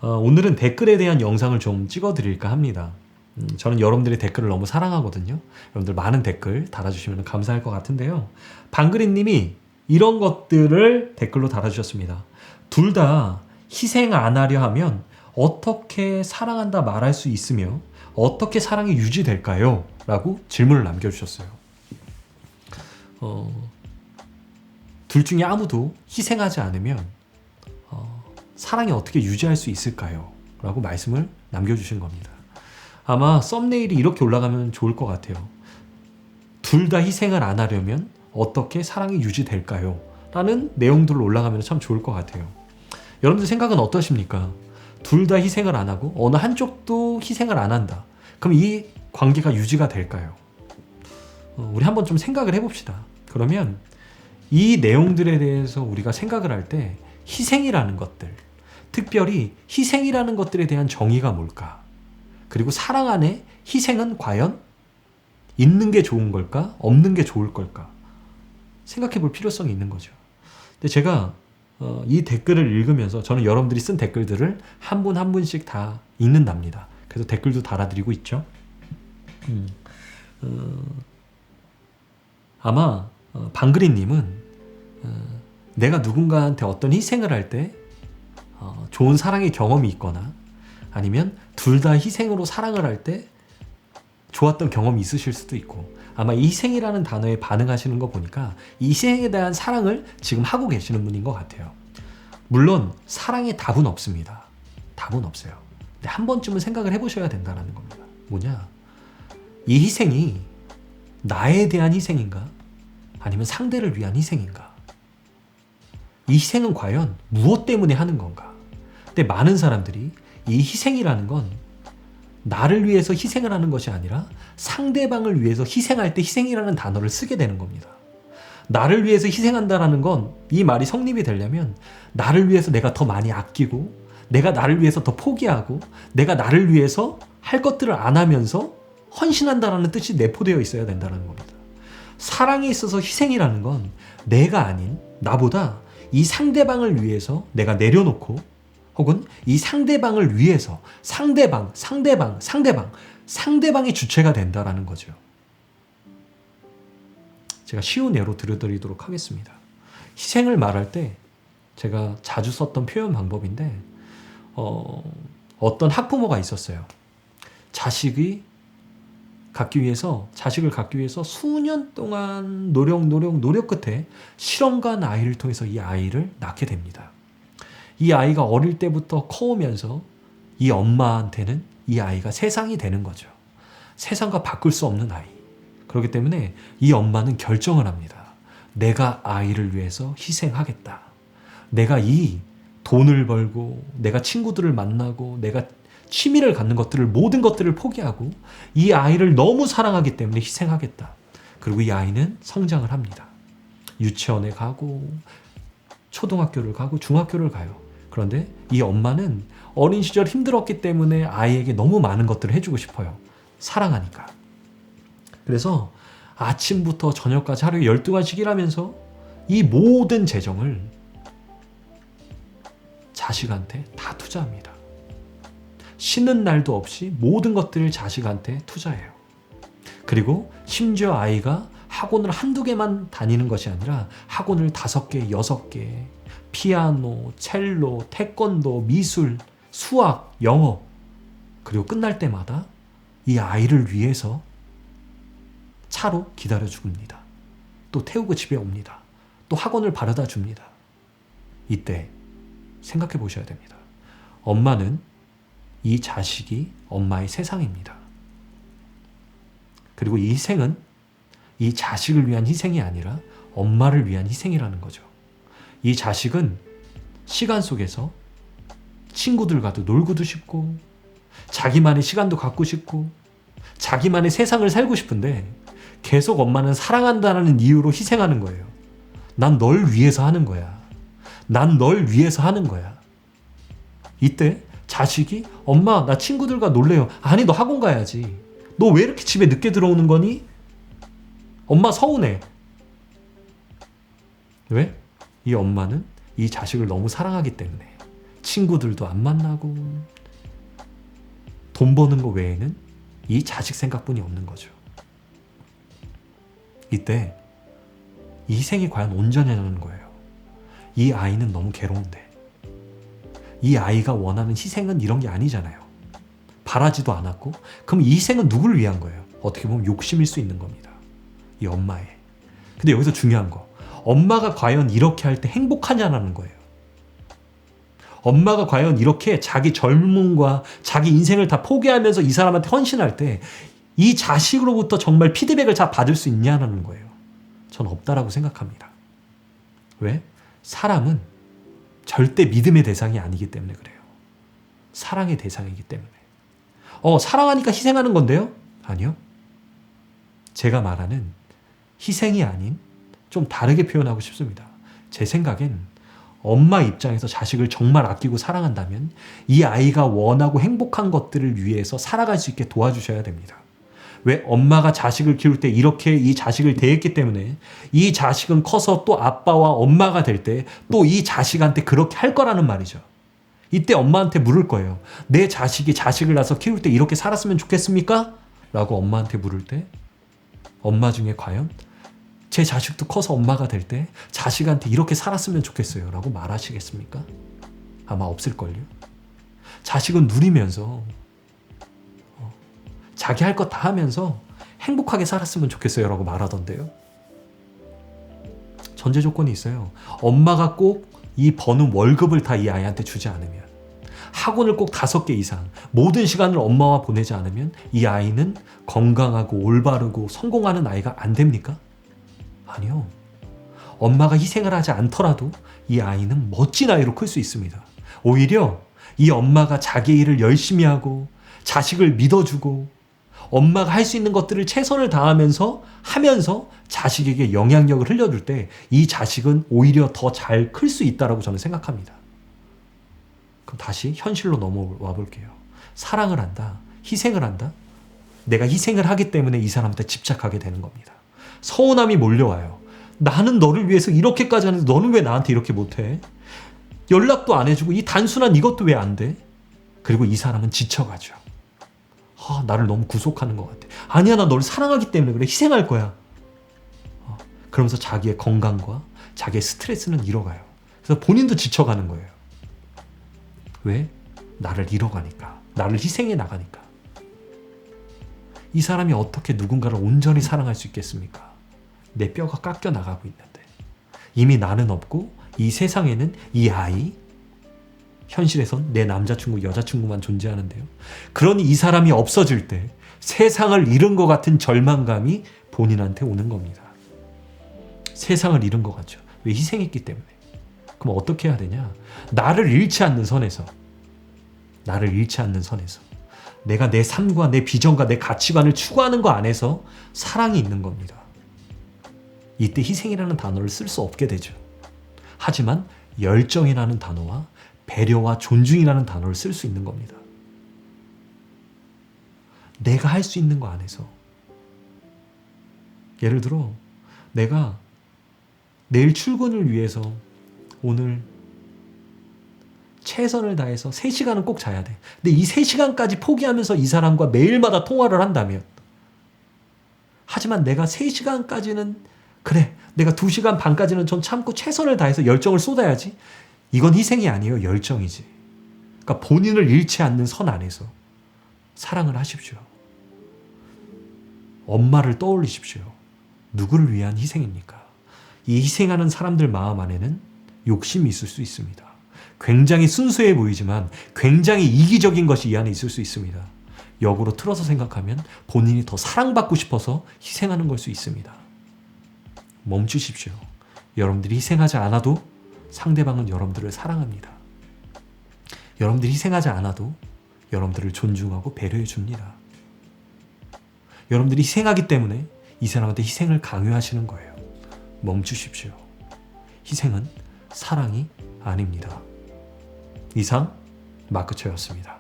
오늘은 댓글에 대한 영상을 좀 찍어드릴까 합니다. 저는 여러분들의 댓글을 너무 사랑하거든요. 여러분들 많은 댓글 달아주시면 감사할 것 같은데요. 방그린님이 이런 것들을 댓글로 달아주셨습니다. 둘 다 희생 안 하려 하면 어떻게 사랑한다 말할 수 있으며 어떻게 사랑이 유지될까요? 라고 질문을 남겨주셨어요. 둘 중에 아무도 희생하지 않으면 사랑이 어떻게 유지할 수 있을까요? 라고 말씀을 남겨주신 겁니다. 아마 썸네일이 이렇게 올라가면 좋을 것 같아요. 둘 다 희생을 안 하려면 어떻게 사랑이 유지될까요? 라는 내용들로 올라가면 참 좋을 것 같아요. 여러분들 생각은 어떠십니까? 둘 다 희생을 안 하고 어느 한쪽도 희생을 안 한다. 그럼 이 관계가 유지가 될까요? 우리 한번 좀 생각을 해봅시다. 그러면 이 내용들에 대해서 우리가 생각을 할 때 희생이라는 것들, 특별히 희생이라는 것들에 대한 정의가 뭘까? 그리고 사랑 안에 희생은 과연 있는 게 좋은 걸까? 없는 게 좋을 걸까? 생각해 볼 필요성이 있는 거죠. 근데 제가 이 댓글을 읽으면서 저는 여러분들이 쓴 댓글들을 한 분 한 분씩 다 읽는답니다. 그래서 댓글도 달아드리고 있죠. 아마 방그린님은 내가 누군가한테 어떤 희생을 할 때 좋은 사랑의 경험이 있거나 아니면 둘 다 희생으로 사랑을 할 때 좋았던 경험이 있으실 수도 있고 아마 이 희생이라는 단어에 반응하시는 거 보니까 이 희생에 대한 사랑을 지금 하고 계시는 분인 것 같아요. 물론 사랑에 답은 없습니다. 답은 없어요. 근데 한 번쯤은 생각을 해보셔야 된다는 겁니다. 뭐냐? 이 희생이 나에 대한 희생인가? 아니면 상대를 위한 희생인가? 이 희생은 과연 무엇 때문에 하는 건가? 근데 많은 사람들이 이 희생이라는 건 나를 위해서 희생을 하는 것이 아니라 상대방을 위해서 희생할 때 희생이라는 단어를 쓰게 되는 겁니다. 나를 위해서 희생한다라는 건 이 말이 성립이 되려면 나를 위해서 내가 더 많이 아끼고 내가 나를 위해서 더 포기하고 내가 나를 위해서 할 것들을 안 하면서 헌신한다라는 뜻이 내포되어 있어야 된다는 겁니다. 사랑에 있어서 희생이라는 건 내가 아닌 나보다 이 상대방을 위해서 내가 내려놓고 혹은 이 상대방을 위해서 상대방이 주체가 된다라는 거죠. 제가 쉬운 예로 들어드리도록 하겠습니다. 희생을 말할 때 제가 자주 썼던 표현 방법인데 어떤 학부모가 있었어요. 자식을 갖기 위해서 수년 동안 노력 끝에 실험관 아이를 통해서 이 아이를 낳게 됩니다. 이 아이가 어릴 때부터 커오면서 이 엄마한테는 이 아이가 세상이 되는 거죠. 세상과 바꿀 수 없는 아이. 그렇기 때문에 이 엄마는 결정을 합니다. 내가 아이를 위해서 희생하겠다. 내가 이 돈을 벌고 내가 친구들을 만나고 내가 취미를 갖는 것들을 모든 것들을 포기하고 이 아이를 너무 사랑하기 때문에 희생하겠다. 그리고 이 아이는 성장을 합니다. 유치원에 가고 초등학교를 가고 중학교를 가요. 그런데 이 엄마는 어린 시절 힘들었기 때문에 아이에게 너무 많은 것들을 해주고 싶어요. 사랑하니까. 그래서 아침부터 저녁까지 하루에 12시간씩 일하면서 이 모든 재정을 자식한테 다 투자합니다. 쉬는 날도 없이 모든 것들을 자식한테 투자해요. 그리고 심지어 아이가 학원을 한두 개만 다니는 것이 아니라 학원을 5개, 6개, 피아노, 첼로, 태권도, 미술, 수학, 영어 그리고 끝날 때마다 이 아이를 위해서 차로 기다려 줍니다. 또 태우고 집에 옵니다. 또 학원을 바래다 줍니다. 이때 생각해 보셔야 됩니다. 엄마는 이 자식이 엄마의 세상입니다. 그리고 이 희생은 이 자식을 위한 희생이 아니라 엄마를 위한 희생이라는 거죠. 이 자식은 시간 속에서 친구들과도 놀고도 싶고 자기만의 시간도 갖고 싶고 자기만의 세상을 살고 싶은데 계속 엄마는 사랑한다는 이유로 희생하는 거예요. 난 널 위해서 하는 거야. 난 널 위해서 하는 거야. 이때 자식이 엄마 나 친구들과 놀래요. 아니 너 학원 가야지. 너 왜 이렇게 집에 늦게 들어오는 거니? 엄마 서운해. 왜? 이 엄마는 이 자식을 너무 사랑하기 때문에 친구들도 안 만나고 돈 버는 거 외에는 이 자식 생각뿐이 없는 거죠. 이때 이 희생이 과연 온전하냐는 거예요. 이 아이는 너무 괴로운데, 이 아이가 원하는 희생은 이런 게 아니잖아요. 바라지도 않았고, 그럼 이 희생은 누구를 위한 거예요? 어떻게 보면 욕심일 수 있는 겁니다. 이 엄마의. 근데 여기서 중요한 거, 엄마가 과연 이렇게 할 때 행복하냐는 거예요. 엄마가 과연 이렇게 자기 젊음과 자기 인생을 다 포기하면서 이 사람한테 헌신할 때 이 자식으로부터 정말 피드백을 다 받을 수 있냐는 거예요. 전 없다라고 생각합니다. 왜? 사람은 절대 믿음의 대상이 아니기 때문에 그래요. 사랑의 대상이기 때문에. 사랑하니까 희생하는 건데요? 아니요. 제가 말하는 희생이 아닌 좀 다르게 표현하고 싶습니다. 제 생각엔 엄마 입장에서 자식을 정말 아끼고 사랑한다면 이 아이가 원하고 행복한 것들을 위해서 살아갈 수 있게 도와주셔야 됩니다. 왜? 엄마가 자식을 키울 때 이렇게 이 자식을 대했기 때문에 이 자식은 커서 또 아빠와 엄마가 될 때 또 이 자식한테 그렇게 할 거라는 말이죠. 이때 엄마한테 물을 거예요. 내 자식이 자식을 낳아서 키울 때 이렇게 살았으면 좋겠습니까? 라고 엄마한테 물을 때 엄마 중에 과연 제 자식도 커서 엄마가 될 때 자식한테 이렇게 살았으면 좋겠어요 라고 말하시겠습니까? 아마 없을걸요. 자식은 누리면서 자기 할 것 다 하면서 행복하게 살았으면 좋겠어요 라고 말하던데요. 전제 조건이 있어요. 엄마가 꼭 이 버는 월급을 다 이 아이한테 주지 않으면, 학원을 꼭 5개 이상 모든 시간을 엄마와 보내지 않으면 이 아이는 건강하고 올바르고 성공하는 아이가 안 됩니까? 아니요. 엄마가 희생을 하지 않더라도 이 아이는 멋진 아이로 클 수 있습니다. 오히려 이 엄마가 자기 일을 열심히 하고 자식을 믿어주고 엄마가 할 수 있는 것들을 최선을 다하면서 자식에게 영향력을 흘려줄 때 이 자식은 오히려 더 잘 클 수 있다고 저는 생각합니다. 그럼 다시 현실로 넘어와 볼게요. 사랑을 한다, 희생을 한다. 내가 희생을 하기 때문에 이 사람한테 집착하게 되는 겁니다. 서운함이 몰려와요. 나는 너를 위해서 이렇게까지 하는데 너는 왜 나한테 이렇게 못해? 연락도 안 해주고 이 단순한 이것도 왜 안 돼? 그리고 이 사람은 지쳐가죠. 나를 너무 구속하는 것 같아. 아니야, 나 너를 사랑하기 때문에 그래. 희생할 거야. 그러면서 자기의 건강과 자기의 스트레스는 잃어가요. 그래서 본인도 지쳐가는 거예요. 왜? 나를 잃어가니까. 나를 희생해 나가니까. 이 사람이 어떻게 누군가를 온전히 사랑할 수 있겠습니까? 내 뼈가 깎여 나가고 있는데. 이미 나는 없고 이 세상에는 이 아이, 현실에선 내 남자친구, 여자친구만 존재하는데요. 그러니 이 사람이 없어질 때 세상을 잃은 것 같은 절망감이 본인한테 오는 겁니다. 세상을 잃은 것 같죠. 왜? 희생했기 때문에. 그럼 어떻게 해야 되냐? 나를 잃지 않는 선에서 내가 내 삶과 내 비전과 내 가치관을 추구하는 거 안에서 사랑이 있는 겁니다. 이때 희생이라는 단어를 쓸 수 없게 되죠. 하지만 열정이라는 단어와 배려와 존중이라는 단어를 쓸 수 있는 겁니다. 내가 할 수 있는 거 안에서. 예를 들어 내가 내일 출근을 위해서 오늘 최선을 다해서 3시간은 꼭 자야 돼. 근데 이 3시간까지 포기하면서 이 사람과 매일마다 통화를 한다면, 하지만 내가 3시간까지는 그래, 내가 2시간 반까지는 좀 참고 최선을 다해서 열정을 쏟아야지. 이건 희생이 아니에요. 열정이지. 그러니까 본인을 잃지 않는 선 안에서 사랑을 하십시오. 엄마를 떠올리십시오. 누구를 위한 희생입니까? 이 희생하는 사람들 마음 안에는 욕심이 있을 수 있습니다. 굉장히 순수해 보이지만 굉장히 이기적인 것이 이 안에 있을 수 있습니다. 역으로 틀어서 생각하면 본인이 더 사랑받고 싶어서 희생하는 걸 수 있습니다. 멈추십시오. 여러분들이 희생하지 않아도 상대방은 여러분들을 사랑합니다. 여러분들이 희생하지 않아도 여러분들을 존중하고 배려해 줍니다. 여러분들이 희생하기 때문에 이 사람한테 희생을 강요하시는 거예요. 멈추십시오. 희생은 사랑이 아닙니다. 이상 마크초였습니다.